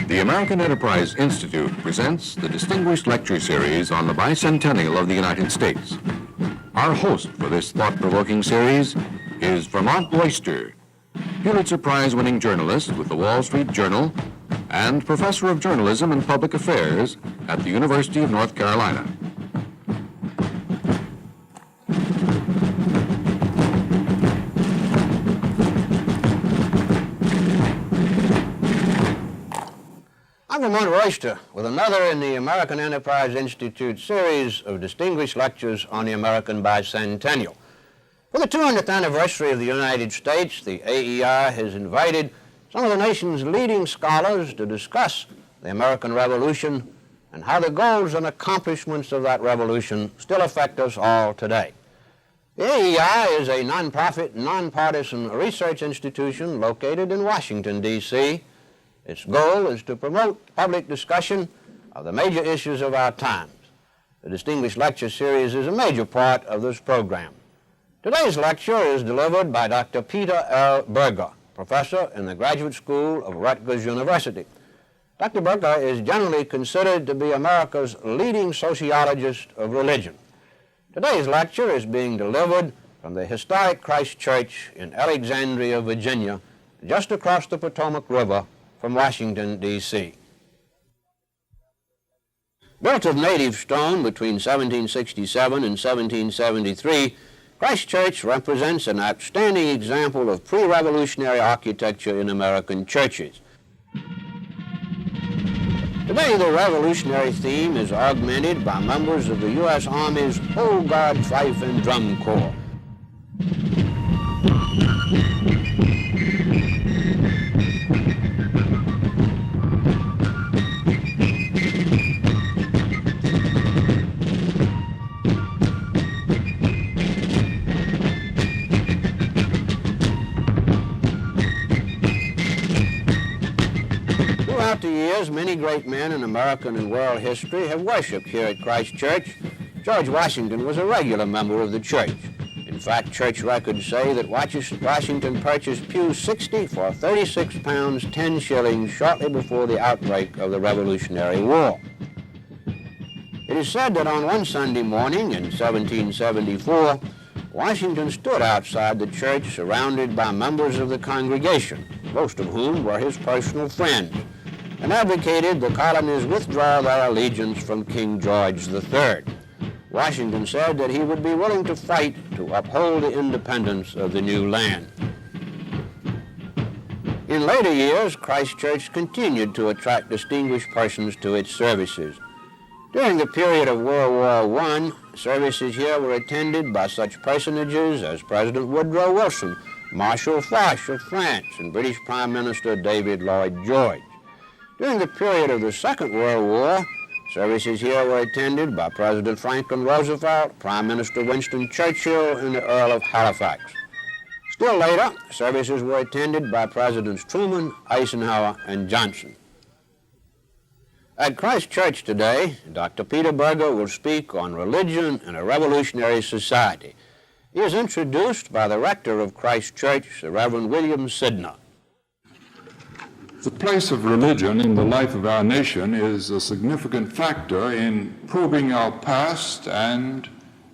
The American Enterprise Institute presents the Distinguished Lecture Series on the Bicentennial of the United States. Our host for this thought-provoking series is Vermont Royster, Pulitzer Prize-winning journalist with the Wall Street Journal and professor of journalism and public affairs at the University of North Carolina. I'm Vermont Royster with another in the American Enterprise Institute series of distinguished lectures on the American Bicentennial. For the 200th anniversary of the United States, the AEI has invited some of the nation's leading scholars to discuss the American Revolution and how the goals and accomplishments of that revolution still affect us all today. The AEI is a nonprofit, nonpartisan research institution located in Washington, D.C. Its goal is to promote public discussion of the major issues of our times. The Distinguished Lecture Series is a major part of this program. Today's lecture is delivered by Dr. Peter L. Berger, professor in the Graduate School of Rutgers University. Dr. Berger is generally considered to be America's leading sociologist of religion. Today's lecture is being delivered from the historic Christ Church in Alexandria, Virginia, just across the Potomac River from Washington, D.C. Built of native stone between 1767 and 1773, Christ Church represents an outstanding example of pre-revolutionary architecture in American churches. Today, the revolutionary theme is augmented by members of the U.S. Army's Old Guard Fife and Drum Corps. Throughout the years, many great men in American and world history have worshipped here at Christ Church. George Washington was a regular member of the church. In fact, church records say that Washington purchased pews 60 for 36 pounds 10 shillings shortly before the outbreak of the Revolutionary War. It is said that on one Sunday morning in 1774, Washington stood outside the church surrounded by members of the congregation, most of whom were his personal friends, and advocated the colonies withdraw their allegiance from King George III. Washington said that he would be willing to fight to uphold the independence of the new land. In later years, Christ Church continued to attract distinguished persons to its services. During the period of World War I, services here were attended by such personages as President Woodrow Wilson, Marshal Foch of France, and British Prime Minister David Lloyd George. During the period of the Second World War, services here were attended by President Franklin Roosevelt, Prime Minister Winston Churchill, and the Earl of Halifax. Still later, services were attended by Presidents Truman, Eisenhower, and Johnson. At Christ Church today, Dr. Peter Berger will speak on religion in a revolutionary society. He is introduced by the rector of Christ Church, the Reverend William Sidner. The place of religion in the life of our nation is a significant factor in probing our past and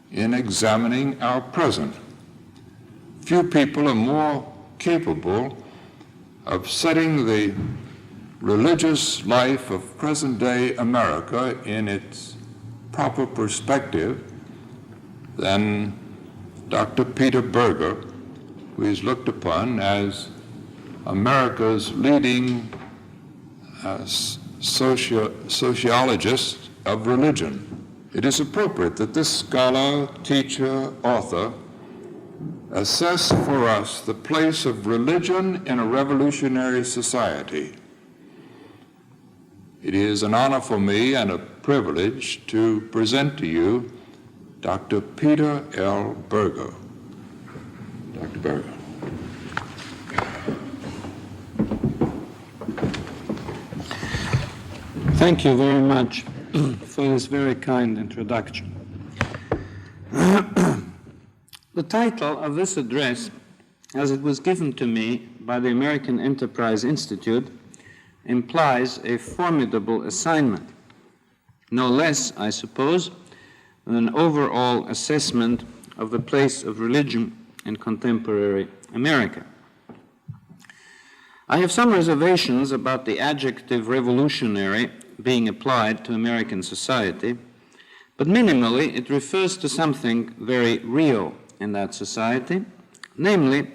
in examining our present. Few people are more capable of setting the religious life of present-day America in its proper perspective than Dr. Peter Berger, who is looked upon as America's leading sociologist of religion. It is appropriate that this scholar, teacher, author assess for us the place of religion in a revolutionary society. It is an honor for me and a privilege to present to you Dr. Peter L. Berger. Dr. Berger. Thank you very much for this very kind introduction. The title of this address, as it was given to me by the American Enterprise Institute, implies a formidable assignment, no less, I suppose, than an overall assessment of the place of religion in contemporary America. I have some reservations about the adjective revolutionary being applied to American society, but minimally it refers to something very real in that society, namely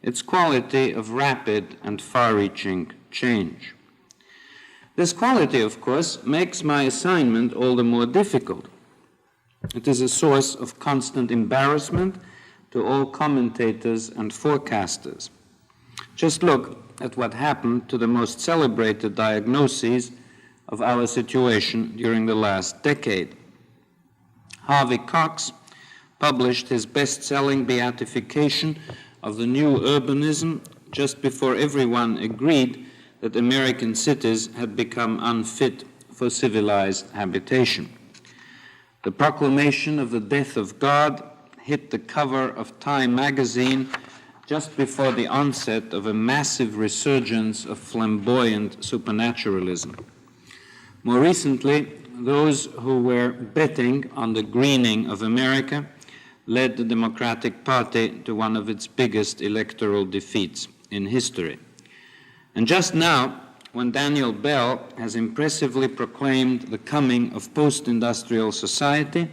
its quality of rapid and far-reaching change. This quality, of course, makes my assignment all the more difficult. It is a source of constant embarrassment to all commentators and forecasters. Just look at what happened to the most celebrated diagnoses of our situation during the last decade. Harvey Cox published his best-selling beatification of the new urbanism just before everyone agreed that American cities had become unfit for civilized habitation. The proclamation of the death of God hit the cover of Time magazine just before the onset of a massive resurgence of flamboyant supernaturalism. More recently, those who were betting on the greening of America led the Democratic Party to one of its biggest electoral defeats in history. And just now, when Daniel Bell has impressively proclaimed the coming of post-industrial society,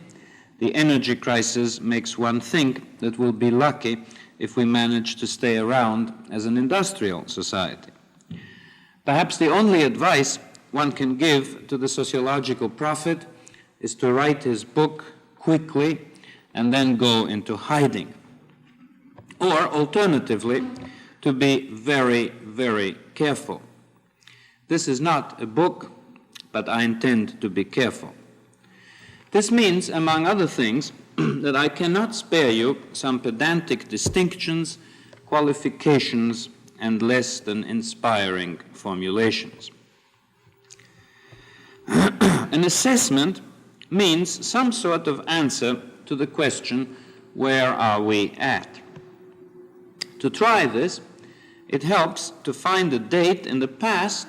the energy crisis makes one think that we'll be lucky if we manage to stay around as an industrial society. Perhaps the only advice one can give to the sociological prophet is to write his book quickly and then go into hiding. Or, alternatively, to be very, very careful. This is not a book, but I intend to be careful. This means, among other things, that I cannot spare you some pedantic distinctions, qualifications, and less than inspiring formulations. An assessment means some sort of answer to the question, where are we at? To try this, it helps to find a date in the past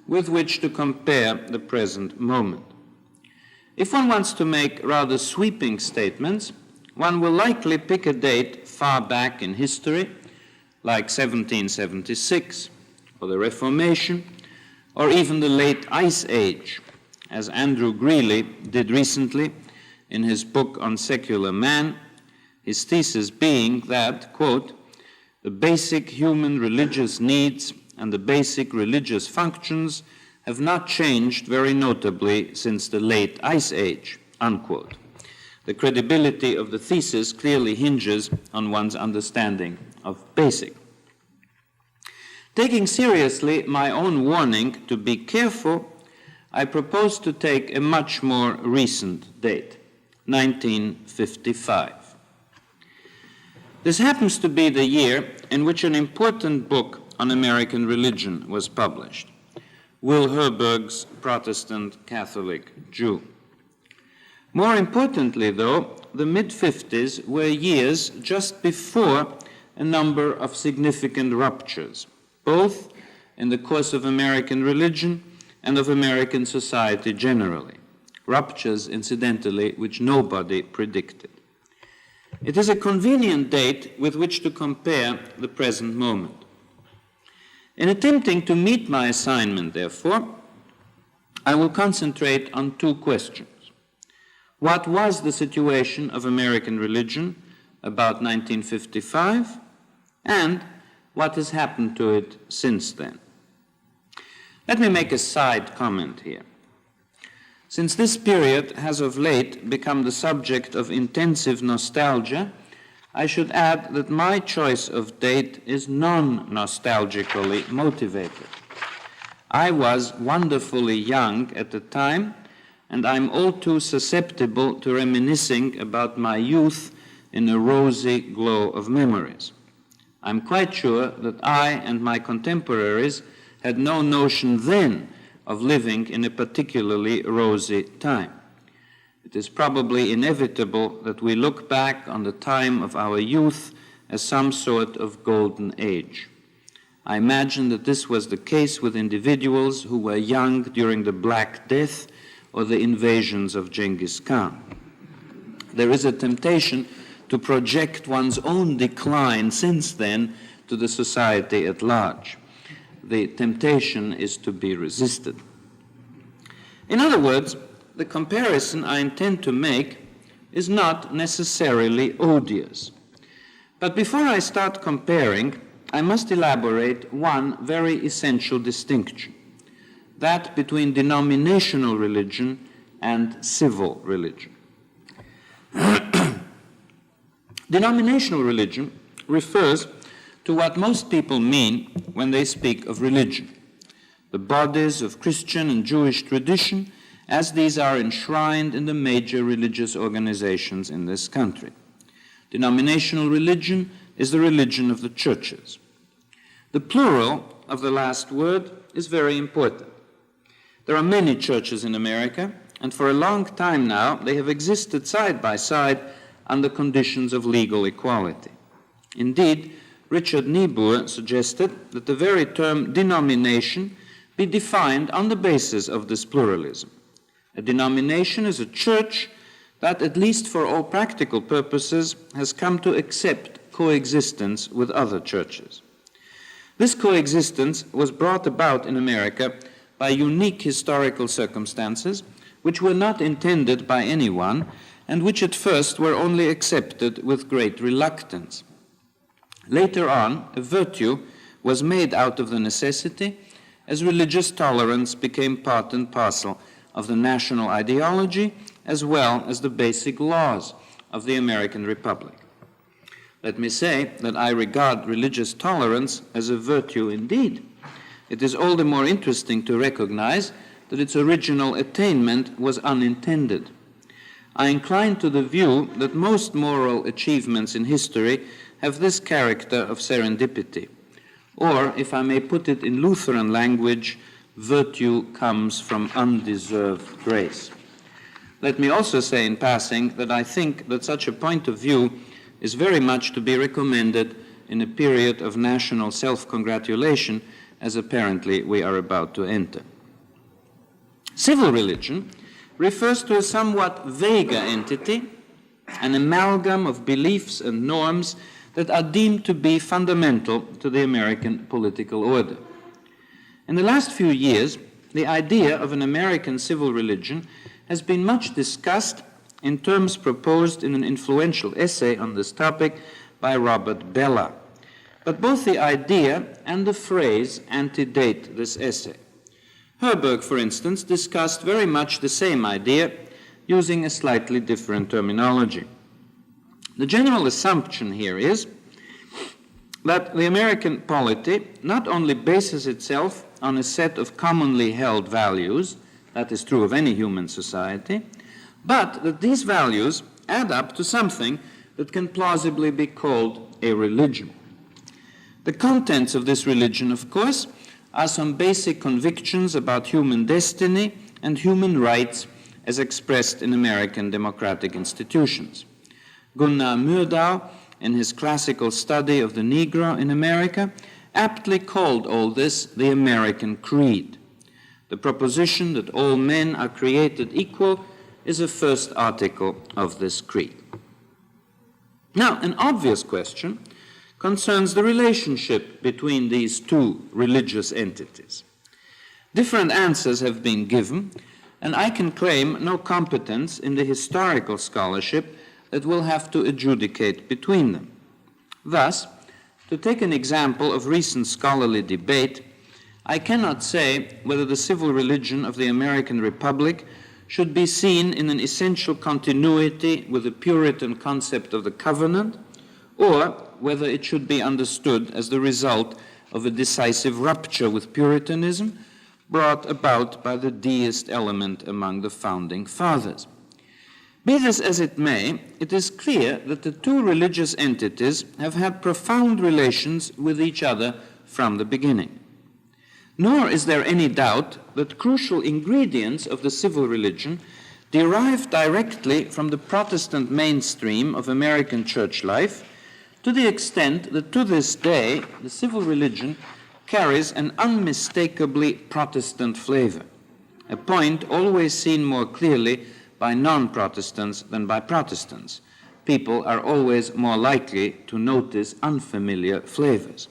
with which to compare the present moment. If one wants to make rather sweeping statements, one will likely pick a date far back in history, like 1776, or the Reformation, or even the late Ice Age, as Andrew Greeley did recently in his book on secular man, his thesis being that, quote, the basic human religious needs and the basic religious functions have not changed very notably since the late Ice Age, unquote. The credibility of the thesis clearly hinges on one's understanding of basic. Taking seriously my own warning to be careful, I propose to take a much more recent date, 1955. This happens to be the year in which an important book on American religion was published, Will Herberg's Protestant Catholic Jew. More importantly, though, the mid-50s were years just before a number of significant ruptures, both in the course of American religion and of American society generally. Ruptures, incidentally, which nobody predicted. It is a convenient date with which to compare the present moment. In attempting to meet my assignment, therefore, I will concentrate on two questions. What was the situation of American religion about 1955, and what has happened to it since then? Let me make a side comment here. Since this period has of late become the subject of intensive nostalgia, I should add that my choice of date is non-nostalgically motivated. I was wonderfully young at the time, and I'm all too susceptible to reminiscing about my youth in a rosy glow of memories. I'm quite sure that I and my contemporaries had no notion then of living in a particularly rosy time. It is probably inevitable that we look back on the time of our youth as some sort of golden age. I imagine that this was the case with individuals who were young during the Black Death or the invasions of Genghis Khan. There is a temptation to project one's own decline since then to the society at large. The temptation is to be resisted. In other words, the comparison I intend to make is not necessarily odious. But before I start comparing, I must elaborate one very essential distinction, that between denominational religion and civil religion. Denominational religion refers to what most people mean when they speak of religion, the bodies of Christian and Jewish tradition as these are enshrined in the major religious organizations in this country. Denominational religion is the religion of the churches. The plural of the last word is very important. There are many churches in America, and for a long time now they have existed side by side under conditions of legal equality. Indeed, Richard Niebuhr suggested that the very term denomination be defined on the basis of this pluralism. A denomination is a church that, at least for all practical purposes, has come to accept coexistence with other churches. This coexistence was brought about in America by unique historical circumstances which were not intended by anyone and which at first were only accepted with great reluctance. Later on, a virtue was made out of the necessity as religious tolerance became part and parcel of the national ideology as well as the basic laws of the American Republic. Let me say that I regard religious tolerance as a virtue indeed. It is all the more interesting to recognize that its original attainment was unintended. I incline to the view that most moral achievements in history have this character of serendipity, or, if I may put it in Lutheran language, virtue comes from undeserved grace. Let me also say in passing that I think that such a point of view is very much to be recommended in a period of national self-congratulation, as apparently we are about to enter. Civil religion refers to a somewhat vaguer entity, an amalgam of beliefs and norms that are deemed to be fundamental to the American political order. In the last few years, the idea of an American civil religion has been much discussed in terms proposed in an influential essay on this topic by Robert Bellah. But both the idea and the phrase antedate this essay. Herberg, for instance, discussed very much the same idea using a slightly different terminology. The general assumption here is that the American polity not only bases itself on a set of commonly held values, that is true of any human society, but that these values add up to something that can plausibly be called a religion. The contents of this religion, of course, are some basic convictions about human destiny and human rights as expressed in American democratic institutions. Gunnar Myrdal, in his classical study of the Negro in America, aptly called all this the American creed. The proposition that all men are created equal is a first article of this creed. Now, an obvious question concerns the relationship between these two religious entities. Different answers have been given, and I can claim no competence in the historical scholarship that will have to adjudicate between them. Thus, to take an example of recent scholarly debate, I cannot say whether the civil religion of the American Republic should be seen in an essential continuity with the Puritan concept of the covenant, or whether it should be understood as the result of a decisive rupture with Puritanism brought about by the deist element among the founding fathers. Be this as it may, it is clear that the two religious entities have had profound relations with each other from the beginning. Nor is there any doubt that crucial ingredients of the civil religion derive directly from the Protestant mainstream of American church life, to the extent that to this day the civil religion carries an unmistakably Protestant flavor, a point always seen more clearly by non-Protestants than by Protestants. People are always more likely to notice unfamiliar flavors.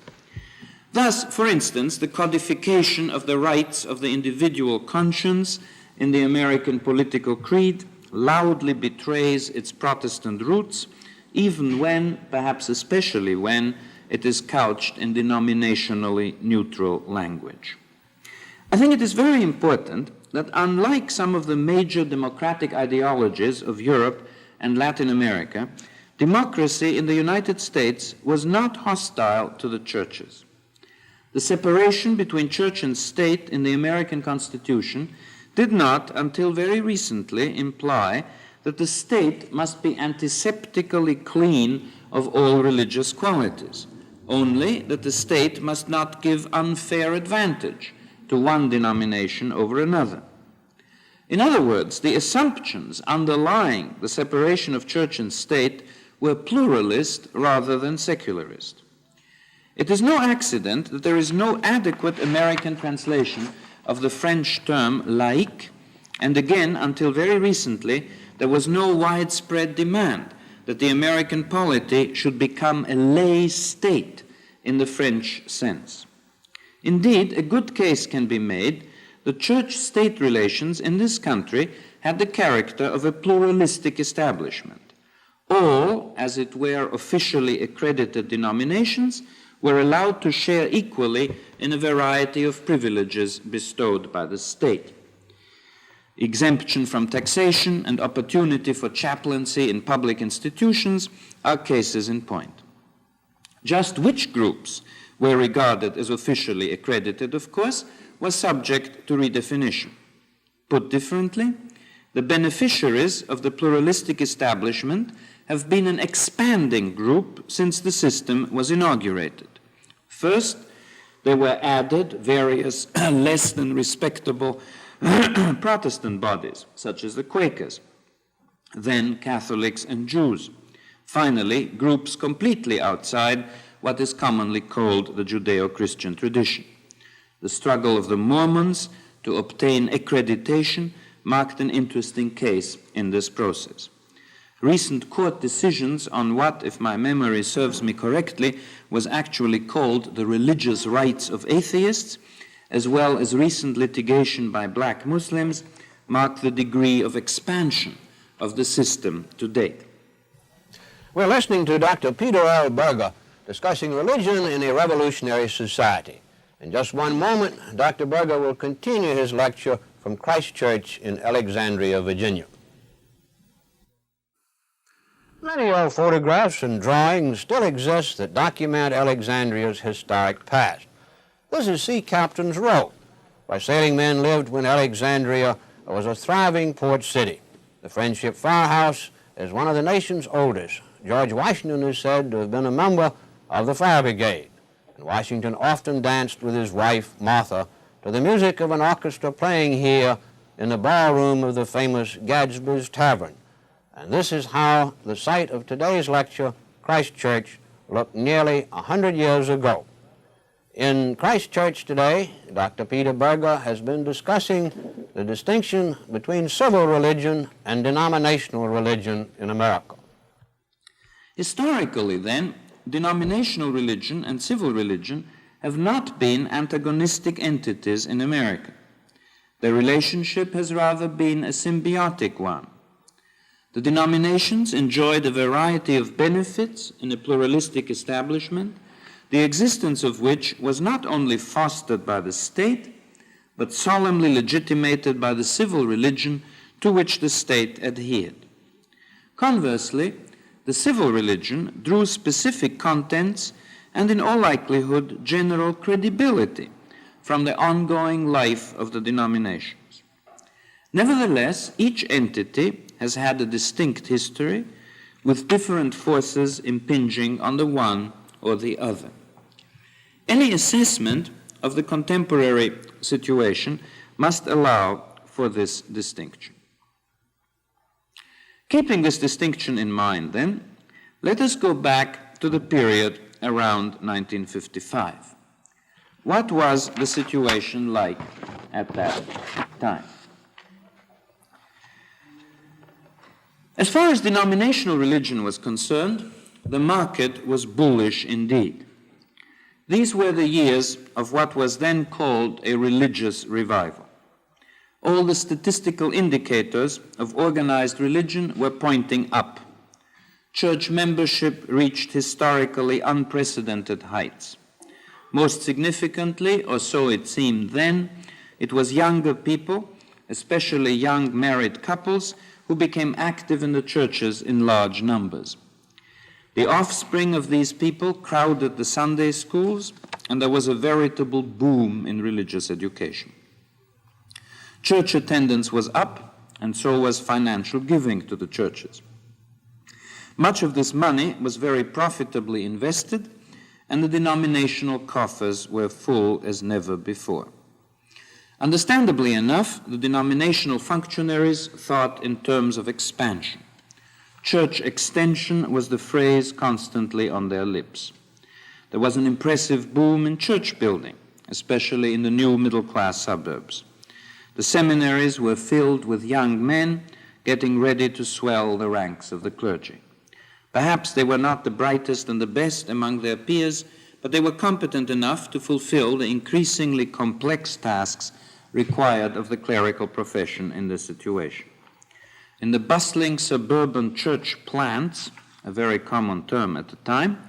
Thus, for instance, the codification of the rights of the individual conscience in the American political creed loudly betrays its Protestant roots, even when, perhaps especially when, it is couched in denominationally neutral language. I think it is very important that unlike some of the major democratic ideologies of Europe and Latin America, democracy in the United States was not hostile to the churches. The separation between church and state in the American Constitution did not, until very recently, imply that the state must be antiseptically clean of all religious qualities, only that the state must not give unfair advantage to one denomination over another. In other words, the assumptions underlying the separation of church and state were pluralist rather than secularist. It is no accident that there is no adequate American translation of the French term laïque, and again, until very recently, there was no widespread demand that the American polity should become a lay state in the French sense. Indeed, a good case can be made that church-state relations in this country had the character of a pluralistic establishment. All, as it were, officially accredited denominations were allowed to share equally in a variety of privileges bestowed by the state. Exemption from taxation and opportunity for chaplaincy in public institutions are cases in point. Just which groups were regarded as officially accredited, of course, was subject to redefinition. Put differently, the beneficiaries of the pluralistic establishment have been an expanding group since the system was inaugurated. First, there were added various less than respectable Protestant bodies, such as the Quakers, then Catholics and Jews. Finally, groups completely outside what is commonly called the Judeo-Christian tradition. The struggle of the Mormons to obtain accreditation marked an interesting case in this process. Recent court decisions on what, if my memory serves me correctly, was actually called the religious rights of atheists, as well as recent litigation by black Muslims, mark the degree of expansion of the system to date. We're listening to Dr. Peter L. Berger discussing religion in a revolutionary society. In just one moment, Dr. Berger will continue his lecture from Christ Church in Alexandria, Virginia. Many old photographs and drawings still exist that document Alexandria's historic past. This is Sea Captain's Row, where sailing men lived when Alexandria was a thriving port city. The Friendship Firehouse is one of the nation's oldest. George Washington is said to have been a member of the Fire Brigade, and Washington often danced with his wife, Martha, to the music of an orchestra playing here in the ballroom of the famous Gadsby's Tavern. And this is how the site of today's lecture, Christ Church, looked nearly 100 years ago. In Christ Church today, Dr. Peter Berger has been discussing the distinction between civil religion and denominational religion in America. Historically, then, denominational religion and civil religion have not been antagonistic entities in America. Their relationship has rather been a symbiotic one. The denominations enjoyed a variety of benefits in a pluralistic establishment, the existence of which was not only fostered by the state, but solemnly legitimated by the civil religion to which the state adhered. Conversely, the civil religion drew specific contents and, in all likelihood, general credibility from the ongoing life of the denominations. Nevertheless, each entity has had a distinct history, with different forces impinging on the one or the other. Any assessment of the contemporary situation must allow for this distinction. Keeping this distinction in mind, then, let us go back to the period around 1955. What was the situation like at that time? As far as denominational religion was concerned, the market was bullish indeed. These were the years of what was then called a religious revival. All the statistical indicators of organized religion were pointing up. Church membership reached historically unprecedented heights. Most significantly, or so it seemed then, it was younger people, especially young married couples, who became active in the churches in large numbers. The offspring of these people crowded the Sunday schools, and there was a veritable boom in religious education. Church attendance was up, and so was financial giving to the churches. Much of this money was very profitably invested, and the denominational coffers were full as never before. Understandably enough, the denominational functionaries thought in terms of expansion. Church extension was the phrase constantly on their lips. There was an impressive boom in church building, especially in the new middle-class suburbs. The seminaries were filled with young men getting ready to swell the ranks of the clergy. Perhaps they were not the brightest and the best among their peers, but they were competent enough to fulfill the increasingly complex tasks required of the clerical profession in this situation. In the bustling suburban church plants, a very common term at the time,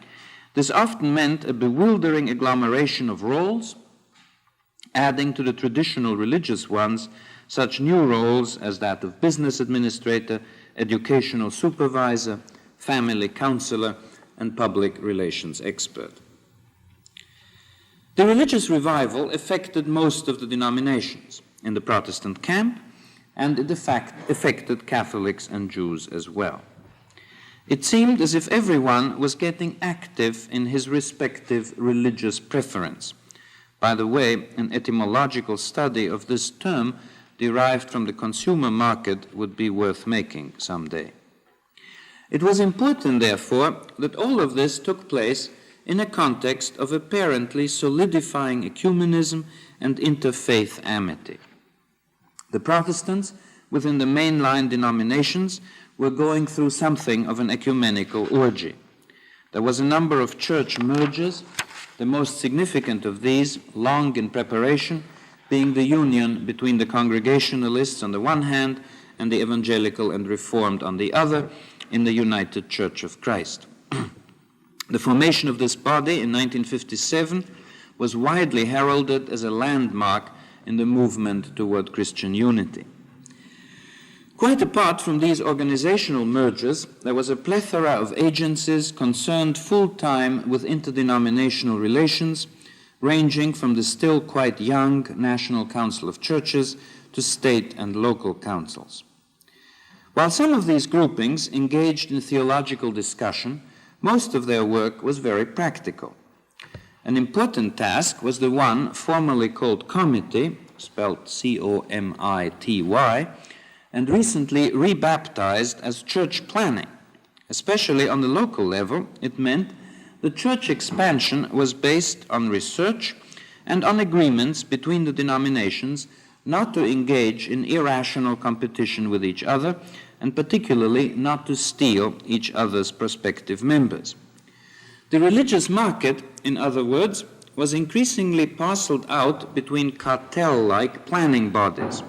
this often meant a bewildering agglomeration of roles, adding to the traditional religious ones such new roles as that of business administrator, educational supervisor, family counselor, and public relations expert. The religious revival affected most of the denominations in the Protestant camp, and it affected Catholics and Jews as well. It seemed as if everyone was getting active in his respective religious preference. By the way, an etymological study of this term derived from the consumer market would be worth making someday. It was important, therefore, that all of this took place in a context of apparently solidifying ecumenism and interfaith amity. The Protestants within the mainline denominations were going through something of an ecumenical orgy. There was a number of church mergers, the most significant of these, long in preparation, being the union between the Congregationalists on the one hand and the Evangelical and Reformed on the other in the United Church of Christ. The formation of this body in 1957 was widely heralded as a landmark in the movement toward Christian unity. Quite apart from these organizational mergers, there was a plethora of agencies concerned full-time with interdenominational relations, ranging from the still quite young National Council of Churches to state and local councils. While some of these groupings engaged in theological discussion, most of their work was very practical. An important task was the one formerly called comity, spelled C-O-M-I-T-Y, and recently rebaptized as church planning. Especially on the local level, it meant the church expansion was based on research and on agreements between the denominations not to engage in irrational competition with each other, and particularly not to steal each other's prospective members. The religious market, in other words, was increasingly parceled out between cartel-like planning bodies.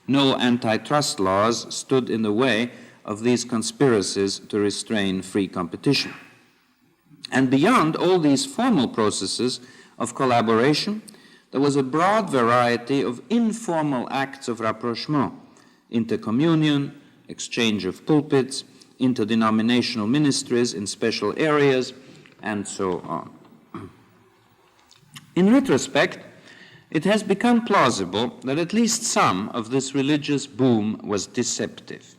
No antitrust laws stood in the way of these conspiracies to restrain free competition. And beyond all these formal processes of collaboration, there was a broad variety of informal acts of rapprochement, intercommunion, exchange of pulpits, interdenominational ministries in special areas, and so on. In retrospect, it has become plausible that at least some of this religious boom was deceptive.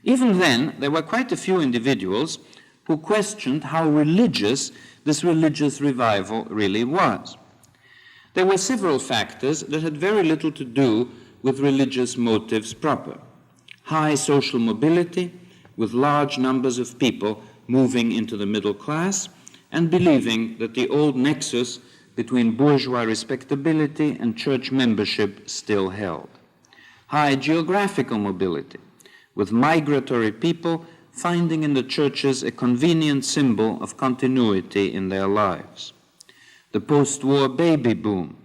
Even then, there were quite a few individuals who questioned how religious this religious revival really was. There were several factors that had very little to do with religious motives proper. high social mobility, with large numbers of people moving into the middle class, and believing that the old nexus between bourgeois respectability and church membership still held. High geographical mobility, with migratory people finding in the churches a convenient symbol of continuity in their lives. The post-war baby boom,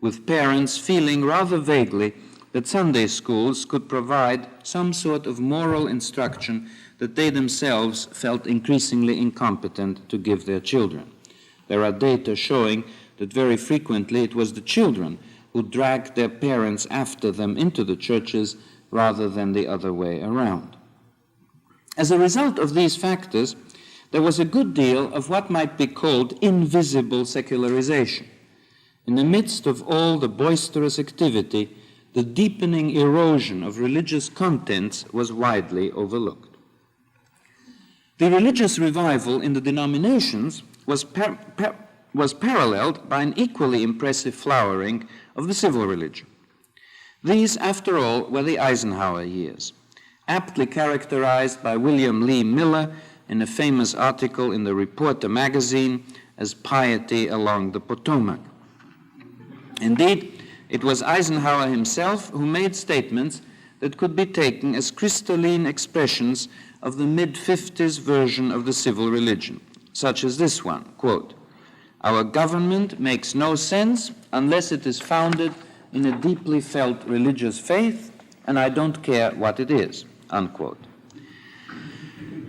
with parents feeling rather vaguely that Sunday schools could provide some sort of moral instruction that they themselves felt increasingly incompetent to give their children. There are data showing that very frequently it was the children who dragged their parents after them into the churches rather than the other way around. As a result of these factors, there was a good deal of what might be called invisible secularization. In the midst of all the boisterous activity, the deepening erosion of religious contents was widely overlooked. The religious revival in the denominations was paralleled by an equally impressive flowering of the civil religion. These, after all, were the Eisenhower years, aptly characterized by William Lee Miller in a famous article in the Reporter magazine as piety along the Potomac. Indeed, it was Eisenhower himself who made statements that could be taken as crystalline expressions of the mid-50s version of the civil religion, such as this one, quote, "Our government makes no sense unless it is founded in a deeply felt religious faith, and I don't care what it is," unquote.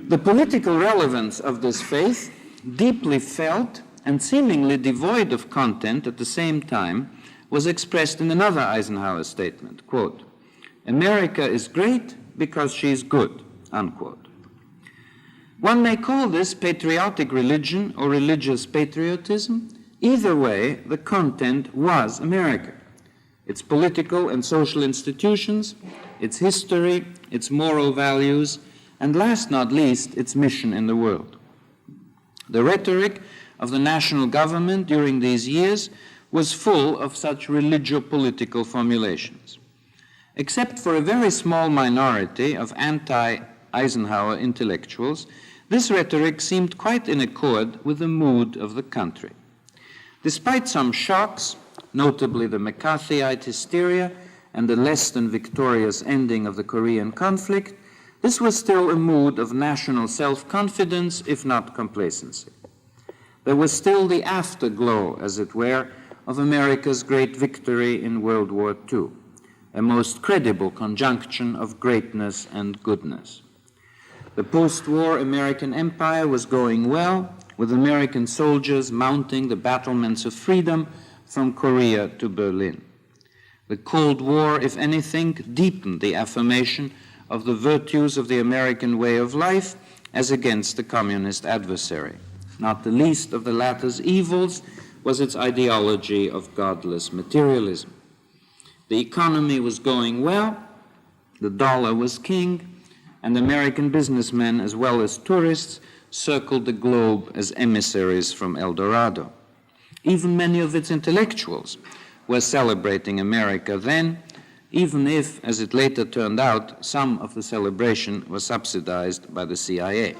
The political relevance of this faith, deeply felt and seemingly devoid of content at the same time, was expressed in another Eisenhower statement, quote, "America is great because she is good," unquote. One may call this patriotic religion or religious patriotism. Either way, the content was America. Its political and social institutions, its history, its moral values, and last not least, its mission in the world. The rhetoric of the national government during these years was full of such religio-political formulations. Except for a very small minority of anti-Eisenhower intellectuals, this rhetoric seemed quite in accord with the mood of the country. Despite some shocks, notably the McCarthyite hysteria and the less than victorious ending of the Korean conflict, this was still a mood of national self-confidence, if not complacency. There was still the afterglow, as it were, of America's great victory in World War II, a most credible conjunction of greatness and goodness. The post-war American empire was going well, with American soldiers mounting the battlements of freedom from Korea to Berlin. The Cold War, if anything, deepened the affirmation of the virtues of the American way of life as against the communist adversary. Not the least of the latter's evils was its ideology of godless materialism. The economy was going well, the dollar was king, and American businessmen as well as tourists circled the globe as emissaries from El Dorado. Even many of its intellectuals were celebrating America then, even if, as it later turned out, some of the celebration was subsidized by the CIA.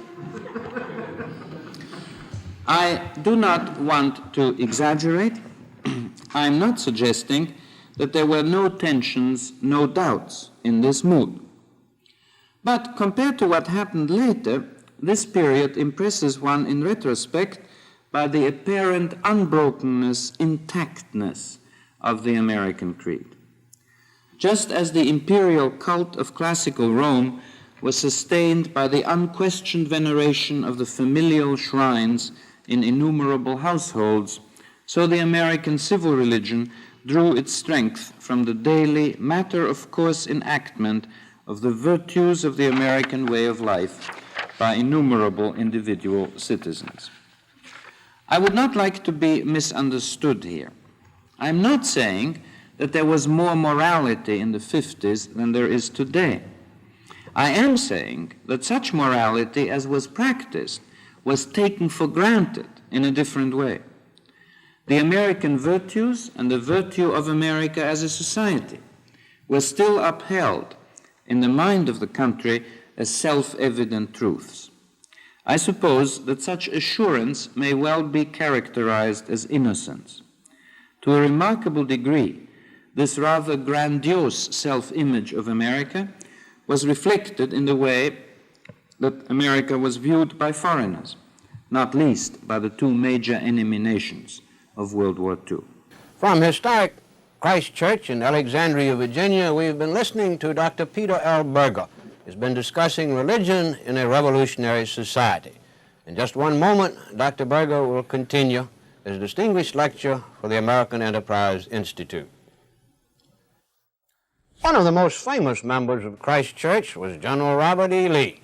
I do not want to exaggerate. I am not suggesting that there were no tensions, no doubts in this mood. But compared to what happened later, this period impresses one in retrospect by the apparent unbrokenness, intactness of the American creed. Just as the imperial cult of classical Rome was sustained by the unquestioned veneration of the familial shrines in innumerable households, so the American civil religion drew its strength from the daily, matter-of-course enactment of the virtues of the American way of life by innumerable individual citizens. I would not like to be misunderstood here. I am not saying that there was more morality in the 50s than there is today. I am saying that such morality as was practiced was taken for granted in a different way. The American virtues and the virtue of America as a society were still upheld in the mind of the country as self-evident truths. I suppose that such assurance may well be characterized as innocence. To a remarkable degree, this rather grandiose self-image of America was reflected in the way that America was viewed by foreigners, not least by the two major enemy nations of World War II. From historic Christ Church in Alexandria, Virginia, we've been listening to Dr. Peter L. Berger. He's been discussing religion in a revolutionary society. In just one moment, Dr. Berger will continue his distinguished lecture for the American Enterprise Institute. One of the most famous members of Christ Church was General Robert E. Lee.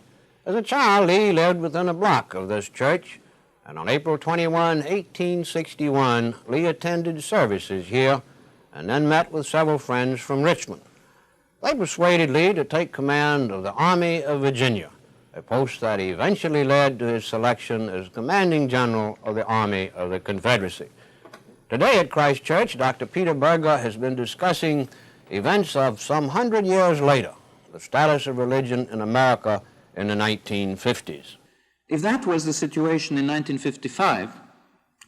As a child, Lee lived within a block of this church, and on April 21, 1861, Lee attended services here and then met with several friends from Richmond. They persuaded Lee to take command of the Army of Virginia, a post that eventually led to his selection as commanding general of the Army of the Confederacy. Today at Christ Church, Dr. Peter Berger has been discussing events of some 100 years later, the status of religion in America in the 1950s. If that was the situation in 1955,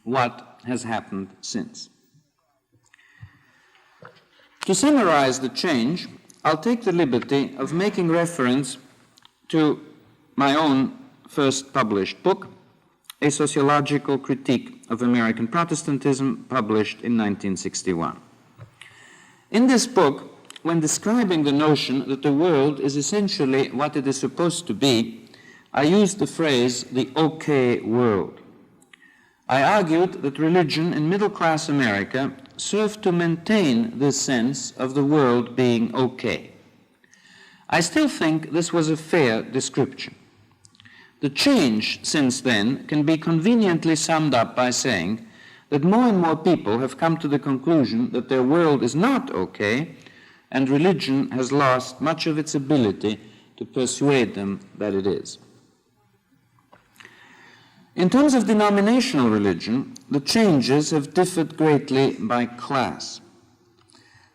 what has happened since? To summarize the change, I'll take the liberty of making reference to my own first published book, A Sociological Critique of American Protestantism, published in 1961. In this book, when describing the notion that the world is essentially what it is supposed to be, I used the phrase, the okay world. I argued that religion in middle-class America served to maintain this sense of the world being okay. I still think this was a fair description. The change since then can be conveniently summed up by saying that more and more people have come to the conclusion that their world is not okay, and religion has lost much of its ability to persuade them that it is. In terms of denominational religion, the changes have differed greatly by class.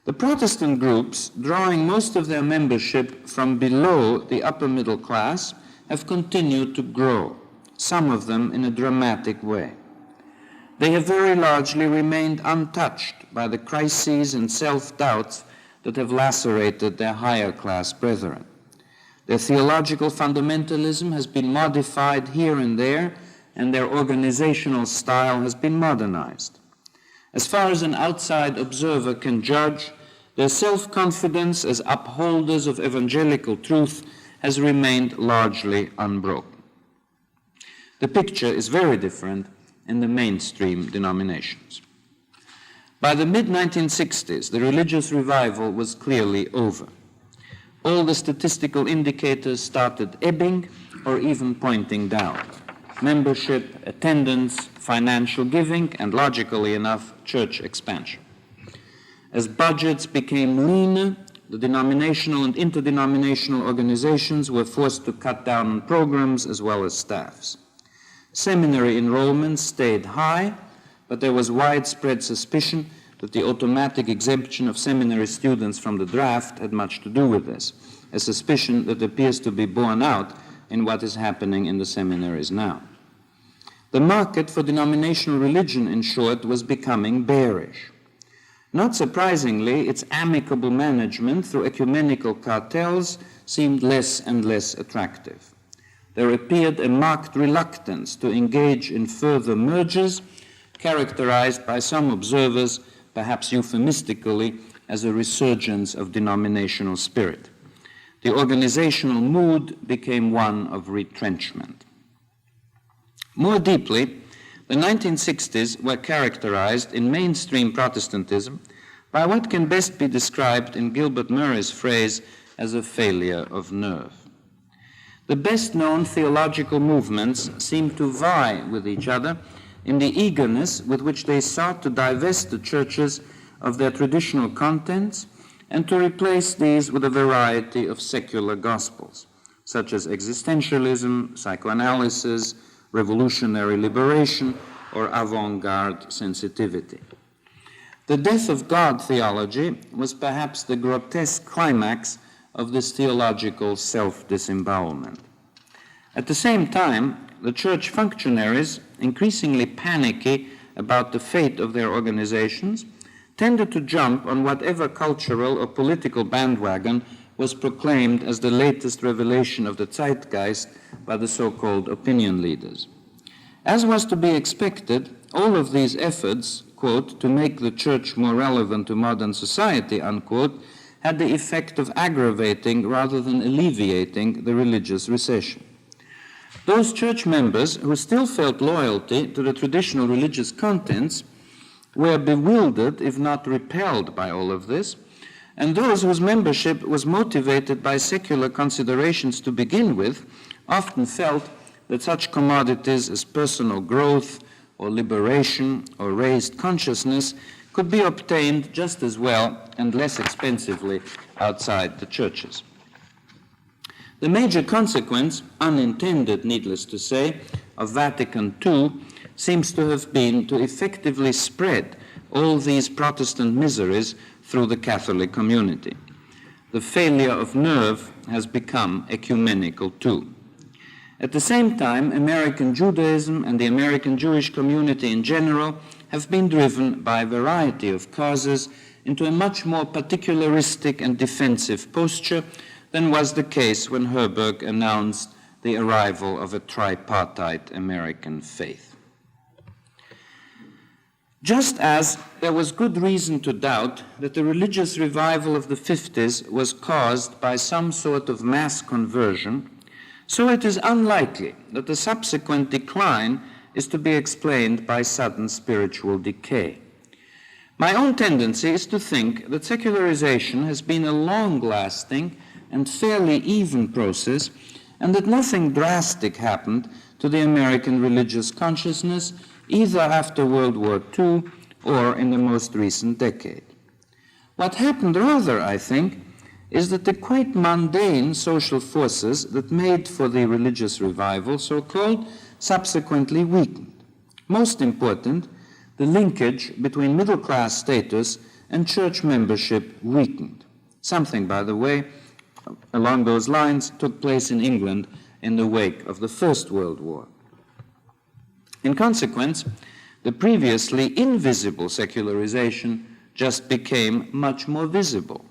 The Protestant groups, drawing most of their membership from below the upper middle class, have continued to grow, some of them in a dramatic way. They have very largely remained untouched by the crises and self-doubts that have lacerated their higher class brethren. Their theological fundamentalism has been modified here and there, and their organizational style has been modernized. As far as an outside observer can judge, their self-confidence as upholders of evangelical truth has remained largely unbroken. The picture is very different in the mainstream denominations. By the mid-1960s, the religious revival was clearly over. All the statistical indicators started ebbing or even pointing down. Membership, attendance, financial giving, and logically enough, church expansion. As budgets became leaner, the denominational and interdenominational organizations were forced to cut down on programs as well as staffs. Seminary enrollments stayed high, but there was widespread suspicion that the automatic exemption of seminary students from the draft had much to do with this, a suspicion that appears to be borne out in what is happening in the seminaries now. The market for denominational religion, in short, was becoming bearish. Not surprisingly, its amicable management through ecumenical cartels seemed less and less attractive. There appeared a marked reluctance to engage in further mergers, characterized by some observers, perhaps euphemistically, as a resurgence of denominational spirit. The organizational mood became one of retrenchment. More deeply, the 1960s were characterized in mainstream Protestantism by what can best be described in Gilbert Murray's phrase as a failure of nerve. The best-known theological movements seem to vie with each other in the eagerness with which they sought to divest the churches of their traditional contents and to replace these with a variety of secular gospels, such as existentialism, psychoanalysis, revolutionary liberation, or avant-garde sensitivity. The death of God theology was perhaps the grotesque climax of this theological self-disembowelment. At the same time, the church functionaries, increasingly panicky about the fate of their organizations, tended to jump on whatever cultural or political bandwagon was proclaimed as the latest revelation of the zeitgeist by the so-called opinion leaders. As was to be expected, all of these efforts, quote, to make the church more relevant to modern society, unquote, had the effect of aggravating rather than alleviating the religious recession. Those church members who still felt loyalty to the traditional religious contents were bewildered, if not repelled, by all of this, and those whose membership was motivated by secular considerations to begin with often felt that such commodities as personal growth or liberation or raised consciousness could be obtained just as well and less expensively outside the churches. The major consequence, unintended, needless to say, of Vatican II seems to have been to effectively spread all these Protestant miseries through the Catholic community. The failure of nerve has become ecumenical too. At the same time, American Judaism and the American Jewish community in general have been driven by a variety of causes into a much more particularistic and defensive posture than was the case when Herberg announced the arrival of a tripartite American faith. Just as there was good reason to doubt that the religious revival of the 50s was caused by some sort of mass conversion, so it is unlikely that the subsequent decline is to be explained by sudden spiritual decay. My own tendency is to think that secularization has been a long-lasting and fairly even process, and that nothing drastic happened to the American religious consciousness either after World War II or in the most recent decade. What happened rather, I think, is that the quite mundane social forces that made for the religious revival, so-called, subsequently weakened. Most important, the linkage between middle-class status and church membership weakened. Something, by the way, along those lines took place in England in the wake of the First World War. In consequence, the previously invisible secularization just became much more visible.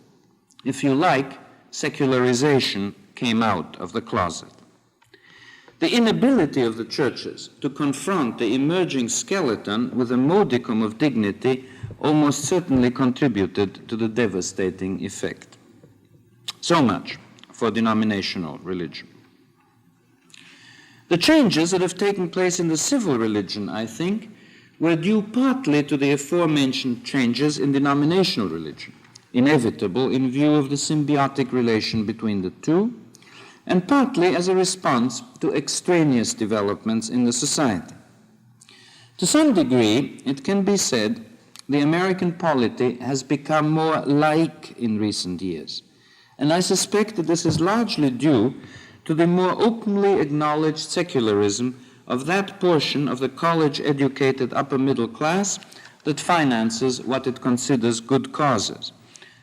If you like, secularization came out of the closet. The inability of the churches to confront the emerging skeleton with a modicum of dignity almost certainly contributed to the devastating effect. So much for denominational religion. The changes that have taken place in the civil religion, I think, were due partly to the aforementioned changes in denominational religion, inevitable in view of the symbiotic relation between the two, and partly as a response to extraneous developments in the society. To some degree, it can be said the American polity has become more laïque in recent years, and I suspect that this is largely due to the more openly acknowledged secularism of that portion of the college-educated upper middle class that finances what it considers good causes.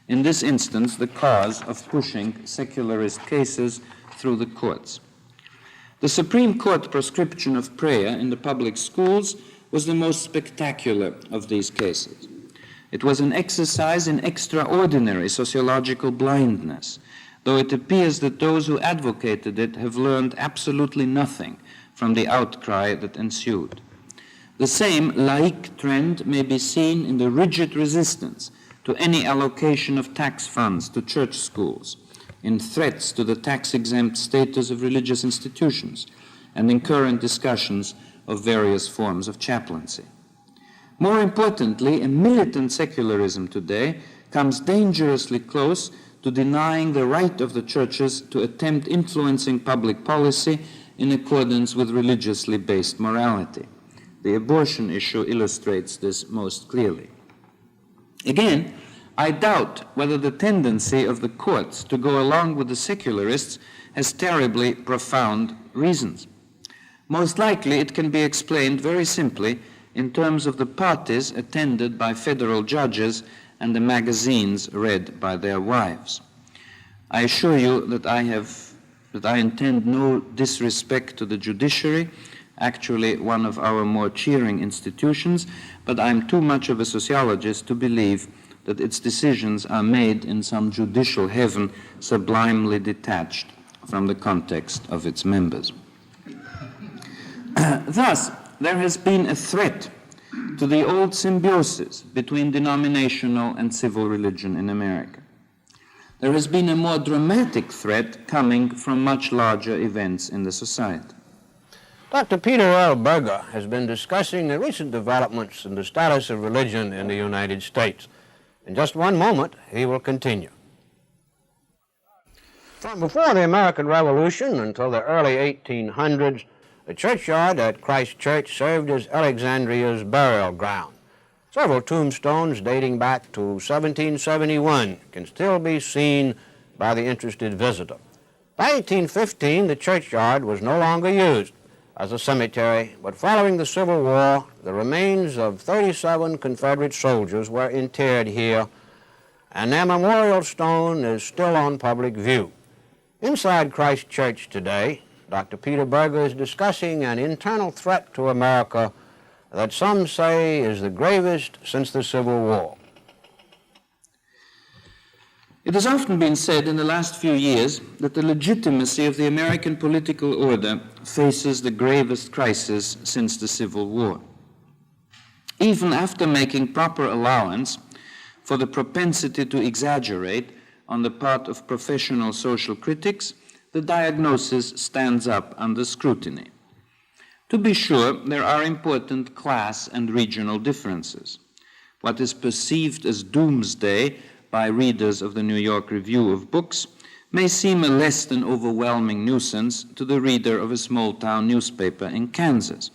In this instance, the cause of pushing secularist cases through the courts. The Supreme Court proscription of prayer in the public schools was the most spectacular of these cases. It was an exercise in extraordinary sociological blindness, though it appears that those who advocated it have learned absolutely nothing from the outcry that ensued. The same laïque trend may be seen in the rigid resistance to any allocation of tax funds to church schools, in threats to the tax-exempt status of religious institutions, and in current discussions of various forms of chaplaincy. More importantly, a militant secularism today comes dangerously close to denying the right of the churches to attempt influencing public policy in accordance with religiously based morality. The abortion issue illustrates this most clearly. Again, I doubt whether the tendency of the courts to go along with the secularists has terribly profound reasons. Most likely it can be explained very simply in terms of the parties attended by federal judges and the magazines read by their wives. I assure you that I intend no disrespect to the judiciary, actually one of our more cheering institutions, but I'm too much of a sociologist to believe that its decisions are made in some judicial heaven sublimely detached from the context of its members. Thus, there has been a threat to the old symbiosis between denominational and civil religion in America. There has been a more dramatic threat coming from much larger events in the society. Dr. Peter L. Berger has been discussing the recent developments in the status of religion in the United States. In just one moment, he will continue. From before the American Revolution until the early 1800s, the churchyard at Christ Church served as Alexandria's burial ground. Several tombstones dating back to 1771 can still be seen by the interested visitor. By 1815, the churchyard was no longer used as a cemetery, but following the Civil War, the remains of 37 Confederate soldiers were interred here, and their memorial stone is still on public view. Inside Christ Church today, Dr. Peter Berger is discussing an internal threat to America that some say is the gravest since the Civil War. It has often been said in the last few years that the legitimacy of the American political order faces the gravest crisis since the Civil War. Even after making proper allowance for the propensity to exaggerate on the part of professional social critics, the diagnosis stands up under scrutiny. To be sure, there are important class and regional differences. What is perceived as doomsday by readers of the New York Review of Books may seem a less than overwhelming nuisance to the reader of a small-town newspaper in Kansas.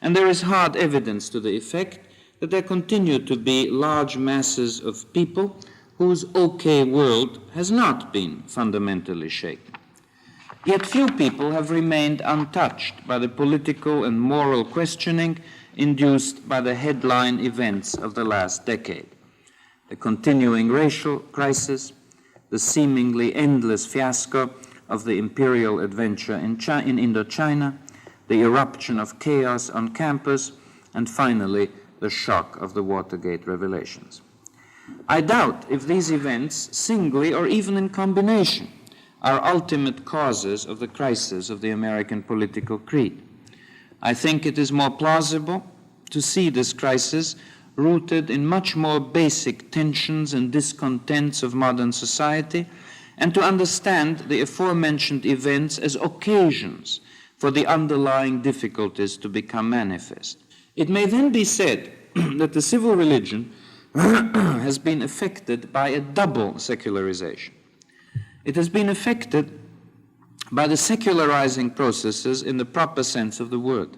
And there is hard evidence to the effect that there continue to be large masses of people whose okay world has not been fundamentally shaken. Yet few people have remained untouched by the political and moral questioning induced by the headline events of the last decade. The continuing racial crisis, the seemingly endless fiasco of the imperial adventure in Indochina, the eruption of chaos on campus, and finally, the shock of the Watergate revelations. I doubt if these events, singly or even in combination, are ultimate causes of the crisis of the American political creed. I think it is more plausible to see this crisis rooted in much more basic tensions and discontents of modern society, and to understand the aforementioned events as occasions for the underlying difficulties to become manifest. It may then be said that the civil religion has been affected by a double secularization. It has been affected by the secularizing processes in the proper sense of the word,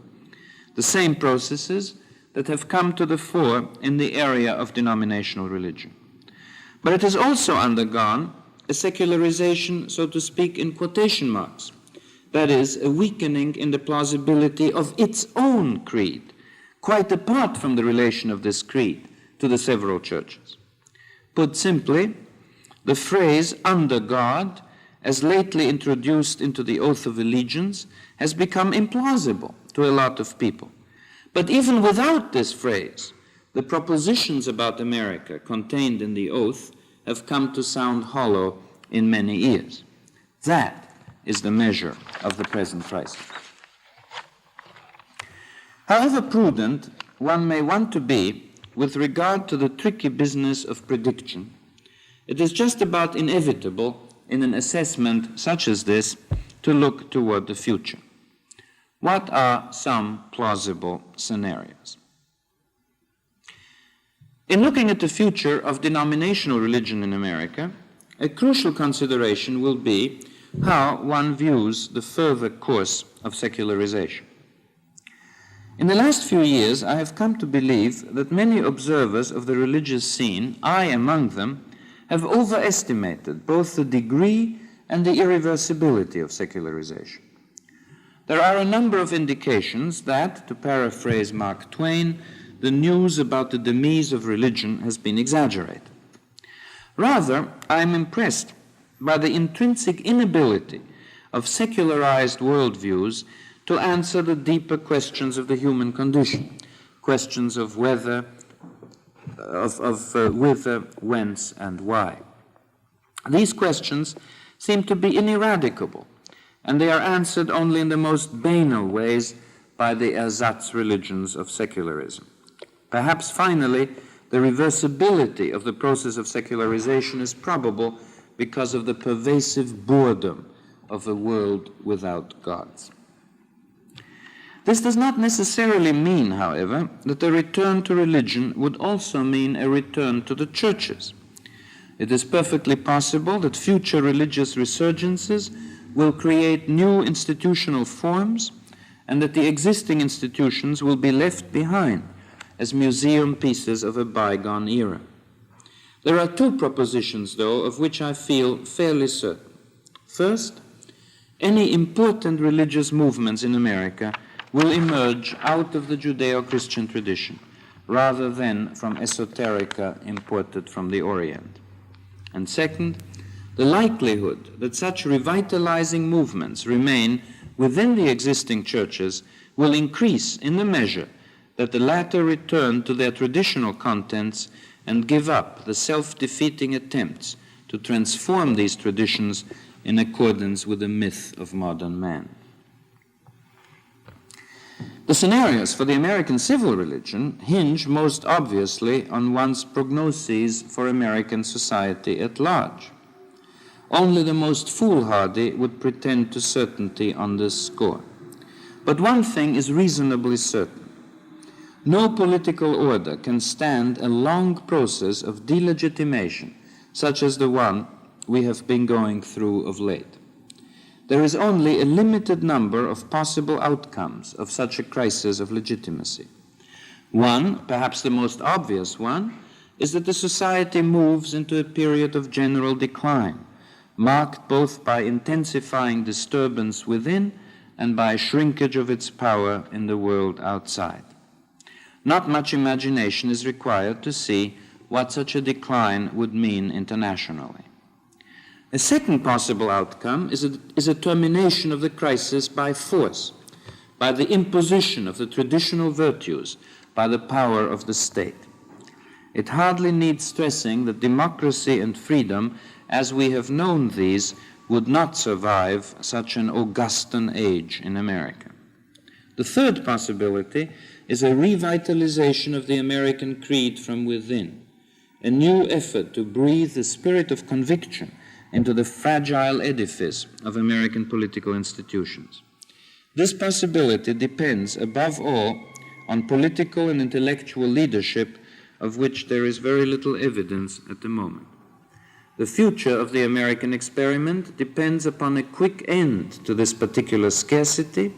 the same processes that have come to the fore in the area of denominational religion. But it has also undergone a secularization, so to speak, in quotation marks, that is, a weakening in the plausibility of its own creed, quite apart from the relation of this creed to the several churches. Put simply, the phrase under God, as lately introduced into the oath of allegiance, has become implausible to a lot of people. But even without this phrase, the propositions about America contained in the oath have come to sound hollow in many ears. That is the measure of the present crisis. However prudent one may want to be with regard to the tricky business of prediction, it is just about inevitable in an assessment such as this to look toward the future. What are some plausible scenarios? In looking at the future of denominational religion in America, a crucial consideration will be how one views the further course of secularization. In the last few years, I have come to believe that many observers of the religious scene, I among them, have overestimated both the degree and the irreversibility of secularization. There are a number of indications that, to paraphrase Mark Twain, the news about the demise of religion has been exaggerated. Rather, I am impressed by the intrinsic inability of secularized worldviews to answer the deeper questions of the human condition, questions of whether, whither, whence, and why. These questions seem to be ineradicable, and they are answered only in the most banal ways by the ersatz religions of secularism. Perhaps finally, the reversibility of the process of secularization is probable because of the pervasive boredom of a world without gods. This does not necessarily mean, however, that a return to religion would also mean a return to the churches. It is perfectly possible that future religious resurgences will create new institutional forms and that the existing institutions will be left behind as museum pieces of a bygone era. There are two propositions, though, of which I feel fairly certain. First, any important religious movements in America will emerge out of the Judeo-Christian tradition rather than from esoterica imported from the Orient. And second, the likelihood that such revitalizing movements remain within the existing churches will increase in the measure that the latter return to their traditional contents and give up the self-defeating attempts to transform these traditions in accordance with the myth of modern man. The scenarios for the American civil religion hinge most obviously on one's prognoses for American society at large. Only the most foolhardy would pretend to certainty on this score. But one thing is reasonably certain. No political order can stand a long process of delegitimation, such as the one we have been going through of late. There is only a limited number of possible outcomes of such a crisis of legitimacy. One, perhaps the most obvious one, is that the society moves into a period of general decline, marked both by intensifying disturbance within and by shrinkage of its power in the world outside. Not much imagination is required to see what such a decline would mean internationally. A second possible outcome is a termination of the crisis by force, by the imposition of the traditional virtues, by the power of the state. It hardly needs stressing that democracy and freedom, as we have known these, would not survive such an Augustan age in America. The third possibility is a revitalization of the American creed from within, a new effort to breathe the spirit of conviction into the fragile edifice of American political institutions. This possibility depends, above all, on political and intellectual leadership, of which there is very little evidence at the moment. The future of the American experiment depends upon a quick end to this particular scarcity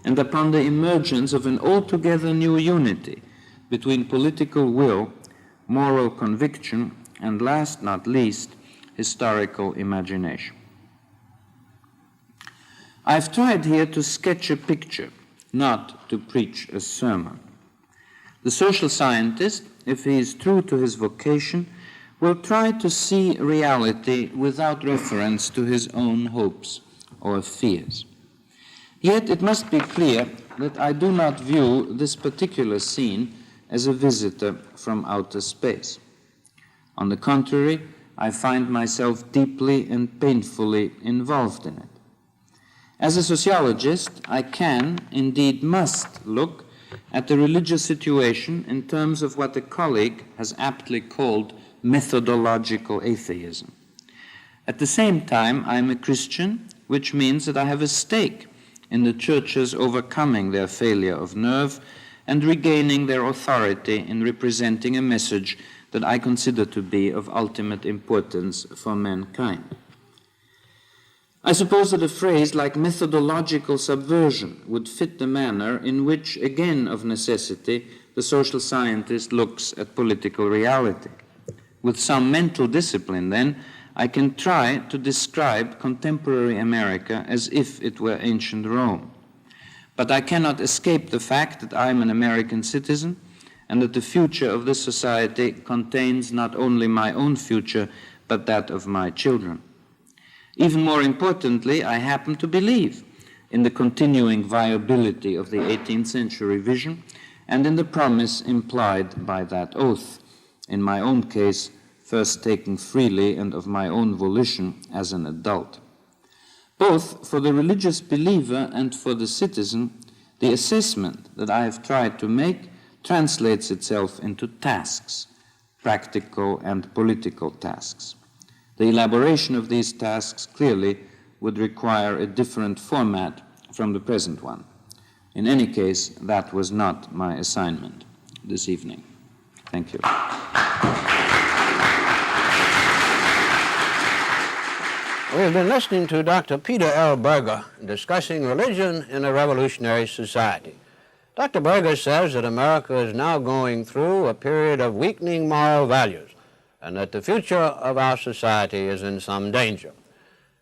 and upon the emergence of an altogether new unity between political will, moral conviction, and last not least, historical imagination. I've tried here to sketch a picture, not to preach a sermon. The social scientist, if he is true to his vocation, will try to see reality without reference to his own hopes or fears. Yet it must be clear that I do not view this particular scene as a visitor from outer space. On the contrary, I find myself deeply and painfully involved in it. As a sociologist, I can, indeed must, look at the religious situation in terms of what a colleague has aptly called methodological atheism. At the same time, I am a Christian, which means that I have a stake in the churches overcoming their failure of nerve and regaining their authority in representing a message that I consider to be of ultimate importance for mankind. I suppose that a phrase like methodological subversion would fit the manner in which, again of necessity, the social scientist looks at political reality. With some mental discipline, then, I can try to describe contemporary America as if it were ancient Rome. But I cannot escape the fact that I am an American citizen and that the future of this society contains not only my own future, but that of my children. Even more importantly, I happen to believe in the continuing viability of the 18th century vision and in the promise implied by that oath, in my own case, first taken freely and of my own volition as an adult. Both for the religious believer and for the citizen, the assessment that I have tried to make translates itself into tasks, practical and political tasks. The elaboration of these tasks clearly would require a different format from the present one. In any case, that was not my assignment this evening. Thank you. We've been listening to Dr. Peter L. Berger discussing religion in a revolutionary society. Dr. Berger says that America is now going through a period of weakening moral values and that the future of our society is in some danger.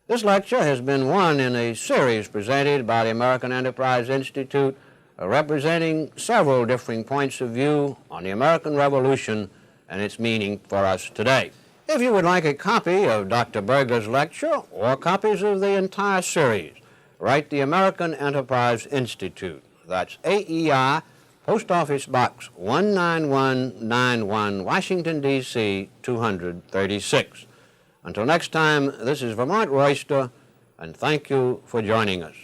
This lecture has been one in a series presented by the American Enterprise Institute representing several differing points of view on the American Revolution and its meaning for us today. If you would like a copy of Dr. Berger's lecture or copies of the entire series, write the American Enterprise Institute. That's AEI, Post Office Box 19191, Washington, D.C. 236. Until next time, this is Vermont Royster, and thank you for joining us.